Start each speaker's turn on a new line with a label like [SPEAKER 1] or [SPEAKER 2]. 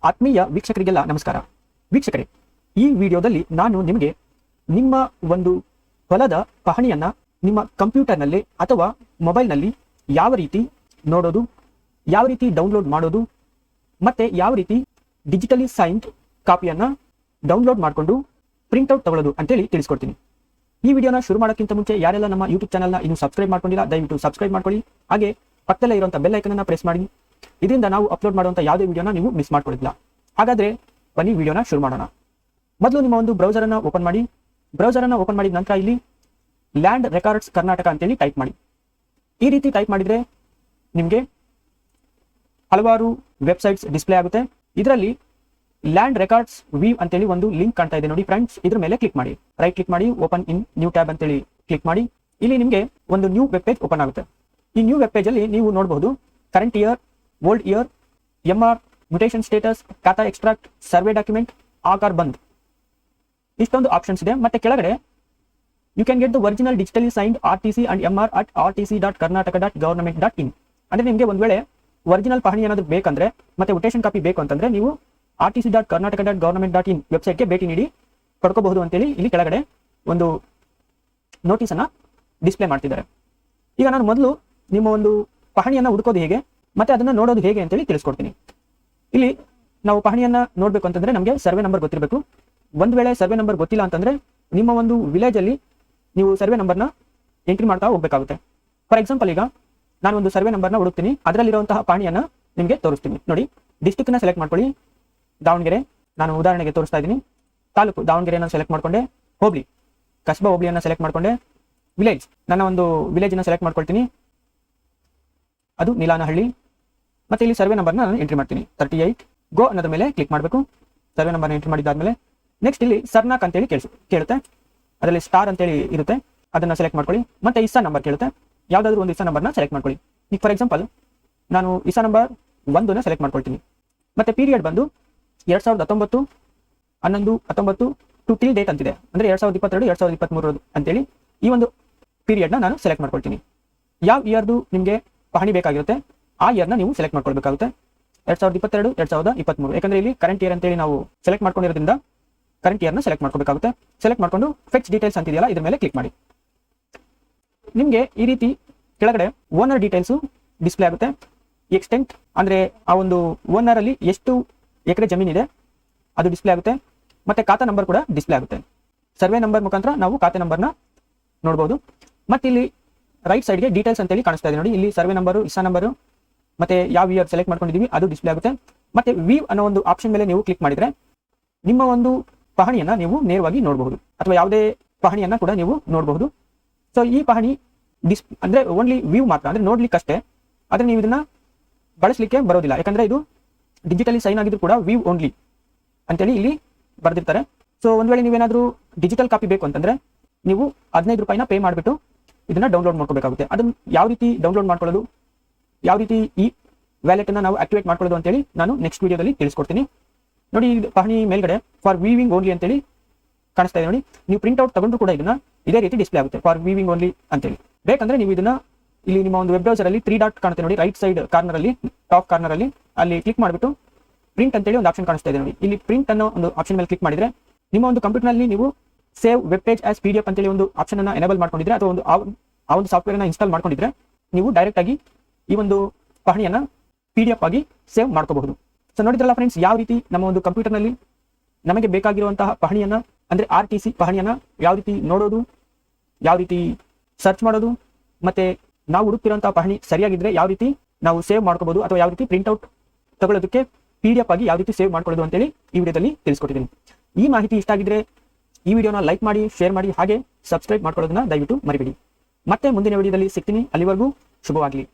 [SPEAKER 1] ಆತ್ಮೀಯ ವೀಕ್ಷಕರಿಗೆಲ್ಲ ನಮಸ್ಕಾರ. ವೀಕ್ಷಕರೇ, ಈ ವಿಡಿಯೋದಲ್ಲಿ ನಾನು ನಿಮಗೆ ನಿಮ್ಮ ಒಂದು ಹೊಲದ ಪಹಣಿಯನ್ನ ನಿಮ್ಮ ಕಂಪ್ಯೂಟರ್ನಲ್ಲಿ ಅಥವಾ ಮೊಬೈಲ್ನಲ್ಲಿ ಯಾವ ರೀತಿ ನೋಡೋದು, ಯಾವ ರೀತಿ ಡೌನ್ಲೋಡ್ ಮಾಡೋದು, ಮತ್ತೆ ಯಾವ ರೀತಿ ಡಿಜಿಟಲಿ ಸೈನ್ಡ್ ಕಾಪಿಯನ್ನ ಡೌನ್ಲೋಡ್ ಮಾಡಿಕೊಂಡು ಪ್ರಿಂಟ್ಔಟ್ ತಗೊಳ್ಳೋದು ಅಂತೇಳಿ ತಿಳಿಸ್ಕೊಡ್ತೀನಿ. ಈ ವಿಡಿಯೋನ ಶುರು ಮಾಡೋಕ್ಕಿಂತ ಮುಂಚೆ ಯಾರೆಲ್ಲ ನಮ್ಮ ಯೂಟ್ಯೂಬ್ ಚಾನಲ್ನ ಇನ್ನೂ ಸಬ್ಸ್ಕ್ರೈಬ್ ಮಾಡ್ಕೊಂಡಿಲ್ಲ ದಯವಿಟ್ಟು ಸಬ್ಸ್ಕ್ರೈಬ್ ಮಾಡ್ಕೊಳ್ಳಿ. ಹಾಗೆ ಪಕ್ಕದಲ್ಲೇ ಇರುವಂಥ ಬೆಲ್ ಐಕನ್ ಅನ್ನು ಪ್ರೆಸ್ ಮಾಡಿ. ಇದರಿಂದ ನಾವು ಅಪ್ಲೋಡ್ ಮಾಡುವಂಥ ಯಾವುದೇ ವಿಡಿಯೋನ ನೀವು ಮಿಸ್ ಮಾಡ್ಕೊಳ್ಳಿಲ್ಲ. ಹಾಗಾದ್ರೆ ಬನ್ನಿ ವಿಡಿಯೋನ ಶುರು ಮಾಡೋಣ. ಮೊದಲು ನಿಮ್ಮ ಒಂದು ಬ್ರೌಸರ್ ಅನ್ನು ಓಪನ್ ಮಾಡಿ. ಬ್ರೌಸರ್ ಅನ್ನು ಓಪನ್ ಮಾಡಿದ ನಂತರ ಇಲ್ಲಿ ಲ್ಯಾಂಡ್ ರೆಕಾರ್ಡ್ಸ್ ಕರ್ನಾಟಕ ಅಂತೇಳಿ ಟೈಪ್ ಮಾಡಿ. ಈ ರೀತಿ ಟೈಪ್ ಮಾಡಿದ್ರೆ ನಿಮಗೆ ಹಲವಾರು ವೆಬ್ಸೈಟ್ಸ್ ಡಿಸ್ಪ್ಲೇ ಆಗುತ್ತೆ. ಇದರಲ್ಲಿ ಲ್ಯಾಂಡ್ ರೆಕಾರ್ಡ್ಸ್ ವ್ಯೂ ಅಂತೇಳಿ ಒಂದು ಲಿಂಕ್ ಕಾಣ್ತಾ ಇದೆ ನೋಡಿ ಫ್ರೆಂಡ್ಸ್, ಇದ್ರ ಮೇಲೆ ಕ್ಲಿಕ್ ಮಾಡಿ. ರೈಟ್ ಕ್ಲಿಕ್ ಮಾಡಿ, ಓಪನ್ ಇನ್ ನ್ಯೂ ಟ್ಯಾಬ್ ಅಂತೇಳಿ ಕ್ಲಿಕ್ ಮಾಡಿ. ಇಲ್ಲಿ ನಿಮಗೆ ಒಂದು ನ್ಯೂ ವೆಬ್ ಪೇಜ್ ಓಪನ್ ಆಗುತ್ತೆ. ಈ ನ್ಯೂ ವೆಬ್ ಪೇಜ್ ಅಲ್ಲಿ ನೀವು ನೋಡಬಹುದು current year, old year, MR, mutation status, khata extract, survey document, Akarband, ಇಷ್ಟೊಂದು ಆಪ್ಷನ್ಸ್ ಇದೆ. ಮತ್ತೆ ಕೆಳಗಡೆ you can get the original digitally signed RTC and MR at rtc.karnataka.government.in. ಅಂದ್ರೆ ನಿಮಗೆ ಒಂದ್ ವೇಳೆ ಒರಿಜಿನಲ್ ಪಹಣಿ ಏನಾದ್ರು ಬೇಕಂದ್ರೆ ಮತ್ತೆ ಮ್ಯೂಟೇಷನ್ ಕಾಪಿ ಬೇಕು ಅಂತಂದ್ರೆ ನೀವು rtc.karnataka.government.in ವೆಬ್ಸೈಟ್ಗೆ ಭೇಟಿ ನೀಡಿ ಪಡ್ಕೋಬಹುದು ಅಂತೇಳಿ ಇಲ್ಲಿ ಕೆಳಗಡೆ ಒಂದು ನೋಟಿಸ್ ಅನ್ನ ಡಿಸ್ಪ್ಲೇ ಮಾಡ್ತಿದ್ದಾರೆ. ಈಗ ನಾನು ಮೊದಲು ನಿಮ್ಮ ಒಂದು ಪಹಣಿಯನ್ನ ಹುಡುಕೋದು ಹೇಗೆ ಮತ್ತೆ ಅದನ್ನ ನೋಡೋದು ಹೇಗೆ ಅಂತೇಳಿ ತಿಳಿಸ್ಕೊಡ್ತೀನಿ. ಇಲ್ಲಿ ನಾವು ಪಹಣಿಯನ್ನ ನೋಡ್ಬೇಕು ಅಂತಂದ್ರೆ ನಮಗೆ ಸರ್ವೆ ನಂಬರ್ ಗೊತ್ತಿರಬೇಕು. ಒಂದ್ ವೇಳೆ ಸರ್ವೆ ನಂಬರ್ ಗೊತ್ತಿಲ್ಲ ಅಂತಂದ್ರೆ ನಿಮ್ಮ ಒಂದು ವಿಲೇಜ್ ಅಲ್ಲಿ ನೀವು ಸರ್ವೆ ನಂಬರ್ನ ಎಂಟ್ರಿ ಮಾಡ್ತಾ ಹೋಗ್ಬೇಕಾಗುತ್ತೆ. ಫಾರ್ ಎಕ್ಸಾಂಪಲ್, ಈಗ ನಾನು ಒಂದು ಸರ್ವೆ ನಂಬರ್ನ ಹುಡುಕ್ತೀನಿ, ಅದರಲ್ಲಿರುವಂತಹ ಪಹಣಿಯನ್ನ ನಿಮಗೆ ತೋರಿಸ್ತೀನಿ ನೋಡಿ. ಡಿಸ್ಟ್ರಿಕ್ಟ್ ನ ಸೆಲೆಕ್ಟ್ ಮಾಡ್ಕೊಳ್ಳಿ, ದಾವಣಗೆರೆ, ನಾನು ಉದಾಹರಣೆಗೆ ತೋರಿಸ್ತಾ ಇದ್ದೀನಿ. ತಾಲೂಕು ದಾವಣಗೆರೆಯನ್ನು ಸೆಲೆಕ್ಟ್ ಮಾಡ್ಕೊಂಡೆ, ಹೋಬಳಿ ಕಸ್ಬಾ ಹೋಬಳಿಯನ್ನ ಸೆಲೆಕ್ಟ್ ಮಾಡ್ಕೊಂಡೆ, ವಿಲೇಜ್ ನನ್ನ ಒಂದು ವಿಲೇಜ್ ನ ಸೆಲೆಕ್ಟ್ ಮಾಡ್ಕೊಳ್ತೀನಿ, ಅದು ನೀಲಾನಹಳ್ಳಿ. ಮತ್ತೆ ಇಲ್ಲಿ ಸರ್ವೆ ನಂಬರ್ನ ನಾನು ಎಂಟ್ರಿ ಮಾಡ್ತೀನಿ 38. ಗೋ ಅನ್ನೋದ್ರ ಮೇಲೆ ಕ್ಲಿಕ್ ಮಾಡಬೇಕು. ಸರ್ವೆ ನಂಬರ್ನ ಎಂಟ್ರಿ ಮಾಡಿದಾದ್ಮೇಲೆ ನೆಕ್ಸ್ಟ್ ಇಲ್ಲಿ ಸರ್ನಾಕ್ ಅಂತೇಳಿ ಕೇಳುತ್ತೆ. ಅದರಲ್ಲಿ ಸ್ಟಾರ್ ಅಂತೇಳಿ ಇರುತ್ತೆ, ಅದನ್ನ ಸೆಲೆಕ್ಟ್ ಮಾಡ್ಕೊಳ್ಳಿ. ಮತ್ತೆ ಇಸಾ ನಂಬರ್ ಕೇಳುತ್ತೆ, ಯಾವ್ದಾದ್ರು ಒಂದು ಇಸಾ ನಂಬರ್ನ ಸೆಲೆಕ್ಟ್ ಮಾಡ್ಕೊಳ್ಳಿ. ಈಗ ಫಾರ್ ಎಕ್ಸಾಂಪಲ್ ನಾನು ಇಸಾ ನಂಬರ್ 1ನ ಸೆಲೆಕ್ಟ್ ಮಾಡ್ಕೊಳ್ತೀನಿ. ಮತ್ತೆ ಪೀರಿಯಡ್ ಬಂದು 2019 ಟು ಟಿಲ್ ಡೇಟ್ ಅಂತಿದೆ, ಅಂದ್ರೆ 2022 2023 ಅಂತೇಳಿ ಈ ಒಂದು ಪೀರಿಯಡ್ನ ನಾನು ಸೆಲೆಕ್ಟ್ ಮಾಡ್ಕೊಳ್ತೀನಿ. ಯಾವ ಇಯರ್ದು ನಿಮಗೆ ಪಹಣಿ ಬೇಕಾಗಿರುತ್ತೆ ಆ ಇಯರ್ನ ನೀವು ಸೆಲೆಕ್ಟ್ ಮಾಡ್ಕೊಳ್ಬೇಕಾಗುತ್ತೆ. 2022 2023, ಯಾಕಂದ್ರೆ ಇಲ್ಲಿ ಕರೆಂಟ್ ಇಯರ್ ಅಂತೇಳಿ ನಾವು ಸೆಲೆಕ್ಟ್ ಮಾಡ್ಕೊಂಡಿರೋದ್ರಿಂದ ಕರೆಂಟ್ ಇಯರ್ನ ಸೆಲೆಕ್ಟ್ ಮಾಡ್ಕೋಬೇಕಾಗುತ್ತೆ. ಸೆಲೆಕ್ಟ್ ಮಾಡ್ಕೊಂಡು ಫೆಚ್ ಡೀಟೇಲ್ಸ್ ಅಂತಿದೆಯಲ್ಲ ಇದ್ರ ಮೇಲೆ ಕ್ಲಿಕ್ ಮಾಡಿ. ನಿಮಗೆ ಈ ರೀತಿ ಕೆಳಗಡೆ ಓನರ್ ಡೀಟೇಲ್ಸ್ ಡಿಸ್ಪ್ಲೇ ಆಗುತ್ತೆ. ಎಕ್ಸ್ಟೆಂಟ್ ಅಂದ್ರೆ ಆ ಒಂದು ಓನರ್ ಅಲ್ಲಿ ಎಷ್ಟು ಎಕರೆ ಜಮೀನಿದೆ ಅದು ಡಿಸ್ಪ್ಲೇ ಆಗುತ್ತೆ. ಮತ್ತೆ ಖಾತಾ ನಂಬರ್ ಕೂಡ ಡಿಸ್ಪ್ಲೇ ಆಗುತ್ತೆ. ಸರ್ವೆ ನಂಬರ್ ಮುಖಾಂತರ ನಾವು ಖಾತೆ ನಂಬರ್ನ ನೋಡಬಹುದು. ಮತ್ತೆ ಇಲ್ಲಿ ರೈಟ್ ಸೈಡ್ಗೆ ಡೀಟೇಲ್ಸ್ ಅಂತೇಳಿ ಕಾಣಿಸ್ತಾ ಇದೆ ನೋಡಿ. ಇಲ್ಲಿ ಸರ್ವೆ ನಂಬರು, ಇಸಾ ನಂಬರು, ಮತ್ತೆ ಯಾವ ಇಯರ್ ಸೆಲೆಕ್ಟ್ ಮಾಡ್ಕೊಂಡಿದೀವಿ ಅದು ಡಿಸ್ಪ್ಲೇ ಆಗುತ್ತೆ. ಮತ್ತೆ ವ್ಯೂ ಅನ್ನೋ ಒಂದು ಆಪ್ಷನ್ ಮೇಲೆ ನೀವು ಕ್ಲಿಕ್ ಮಾಡಿದ್ರೆ ನಿಮ್ಮ ಒಂದು ಪಹಣಿಯನ್ನ ನೀವು ನೇರವಾಗಿ ನೋಡಬಹುದು, ಅಥವಾ ಯಾವುದೇ ಪಹಣಿಯನ್ನ ಕೂಡ ನೀವು ನೋಡಬಹುದು. ಸೊ ಈ ಪಹಣಿ ಅಂದ್ರೆ ಓನ್ಲಿ ವ್ಯೂ ಮಾತ್ರ, ಅಂದ್ರೆ ನೋಡ್ಲಿಕ್ಕಷ್ಟೇ, ಆದ್ರೆ ನೀವು ಇದನ್ನ ಬಳಸಲಿಕ್ಕೆ ಬರೋದಿಲ್ಲ. ಯಾಕಂದ್ರೆ ಇದು ಡಿಜಿಟಲಿ ಸೈನ್ ಆಗಿದ್ರು ಕೂಡ ವ್ಯೂ ಓನ್ಲಿ ಅಂತೇಳಿ ಇಲ್ಲಿ ಬರೆದಿರ್ತಾರೆ. ಸೊ ಒಂದ್ ವೇಳೆ ನೀವೇನಾದ್ರೂ ಡಿಜಿಟಲ್ ಕಾಪಿ ಬೇಕು ಅಂತಂದ್ರೆ ನೀವು 15 ರೂಪಾಯಿನ ಪೇ ಮಾಡಿಬಿಟ್ಟು ಇದನ್ನ ಡೌನ್ಲೋಡ್ ಮಾಡ್ಕೋಬೇಕಾಗುತ್ತೆ. ಅದನ್ನ ಯಾವ ರೀತಿ ಡೌನ್ಲೋಡ್ ಮಾಡ್ಕೊಳ್ಳೋದು, ಯಾವ ರೀತಿ ಈ ವ್ಯಾಲೆಟ್ ಅನ್ನ ನಾವು ಆಕ್ಟಿವೇಟ್ ಮಾಡ್ಕೊಳ್ಳೋದು ಅಂತೇಳಿ ನಾನು ನೆಕ್ಸ್ಟ್ ವಿಡಿಯೋದಲ್ಲಿ ತಿಳಿಸ್ಕೊಡ್ತೀನಿ. ನೋಡಿ, ಪಹಣಿ ಮೇಲ್ಗಡೆ ಫಾರ್ ವೀವಿಂಗ್ ಓನ್ಲಿ ಅಂತೇಳಿ ಕಾಣಿಸ್ತಾ ಇದೆ ನೋಡಿ. ನೀವು ಪ್ರಿಂಟ್ ಔಟ್ ತಗೊಂಡು ಕೂಡ ಇದನ್ನ ಇದೇ ರೀತಿ ಡಿಸ್ಪ್ಲೇ ಆಗುತ್ತೆ, ಫಾರ್ ವೀವಿಂಗ್ ಓನ್ಲಿ ಅಂತೇಳಿ. ಬೇಕಂದ್ರೆ ನೀವು ಇದನ್ನ ಇಲ್ಲಿ ನಿಮ್ಮ ಒಂದು ವೆಬ್ ಬ್ರೌಸರ್ ಅಲ್ಲಿ 3 ಡಾಟ್ ಕಾಣುತ್ತೆ ನೋಡಿ, ರೈಟ್ ಸೈಡ್ ಕಾರ್ನರ್ ಅಲ್ಲಿ, ಟಾಪ್ ಕಾರ್ನರ್ ಅಲ್ಲಿ, ಅಲ್ಲಿ ಕ್ಲಿಕ್ ಮಾಡಿಬಿಟ್ಟು ಪ್ರಿಂಟ್ ಅಂತೇಳಿ ಒಂದು ಆಪ್ಷನ್ ಕಾಣಿಸ್ತಾ ಇದೆ ನೋಡಿ. ಇಲ್ಲಿ ಪ್ರಿಂಟ್ ಅನ್ನೋ ಒಂದು ಆಪ್ಷನ್ ಮೇಲೆ ಕ್ಲಿಕ್ ಮಾಡಿದ್ರೆ ನಿಮ್ಮ ಒಂದು ಕಂಪ್ಯೂಟರ್ ನಲ್ಲಿ ನೀವು save web page as PDF ಅಂತೇಳಿ ಒಂದು ಆಪ್ಷನ್ ಅನ್ನ ಎನೇಬಲ್ ಮಾಡ್ಕೊಂಡಿದ್ರೆ ಅಥವಾ ಆ ಒಂದು ಸಾಫ್ಟ್ವೇರ್ ಅನ್ನ ಇನ್ಸ್ಟಾಲ್ ಮಾಡ್ಕೊಂಡಿದ್ರೆ ನೀವು ಡೈರೆಕ್ಟ್ ಆಗಿ ಈ ಒಂದು ಪಹಣಿಯನ್ನ PDF ಆಗಿ ಸೇವ್ ಮಾಡ್ಕೋಬಹುದು. ಸೊ ನೋಡಿದ್ರಲ್ಲ ಫ್ರೆಂಡ್ಸ್, ಯಾವ ರೀತಿ ನಮ್ಮ ಒಂದು ಕಂಪ್ಯೂಟರ್ ನಲ್ಲಿ ನಮಗೆ ಬೇಕಾಗಿರುವಂತಹ ಪಹಣಿಯನ್ನ ಅಂದ್ರೆ RTC ಪಹಣಿಯನ್ನ ಯಾವ ರೀತಿ ನೋಡೋದು, ಯಾವ ರೀತಿ ಸರ್ಚ್ ಮಾಡೋದು, ಮತ್ತೆ ನಾವು ಹುಡುಕ್ತಿರುವಂತಹ ಪಹಣಿ ಸರಿಯಾಗಿದ್ರೆ ಯಾವ ರೀತಿ ನಾವು ಸೇವ್ ಮಾಡ್ಕೋಬಹುದು, ಅಥವಾ ಯಾವ ರೀತಿ ಪ್ರಿಂಟ್ ಔಟ್ ತಗೊಳ್ಳೋದಕ್ಕೆ PDF ಆಗಿ ಯಾವ ರೀತಿ ಸೇವ್ ಮಾಡ್ಕೊಳ್ಳೋದು ಅಂತೇಳಿ ಈ ವಿಡಿಯೋದಲ್ಲಿ ತಿಳಿಸ್ಕೊಟ್ಟಿದ್ದೀನಿ. ಈ ಮಾಹಿತಿ ಇಷ್ಟ ಆಗಿದ್ರೆ ಈ ವಿಡಿಯೋನ ಲೈಕ್ ಮಾಡಿ, ಶೇರ್ ಮಾಡಿ, ಹಾಗೆ ಸಬ್ಸ್ಕ್ರೈಬ್ ಮಾಡ್ಕೊಳ್ಳೋದನ್ನ ದಯವಿಟ್ಟು ಮರಿಬೇಡಿ. ಮತ್ತೆ ಮುಂದಿನ ವಿಡಿಯೋದಲ್ಲಿ ಸಿಗ್ತೀನಿ. ಅಲ್ಲಿವರೆಗೂ ಶುಭವಾಗಲಿ.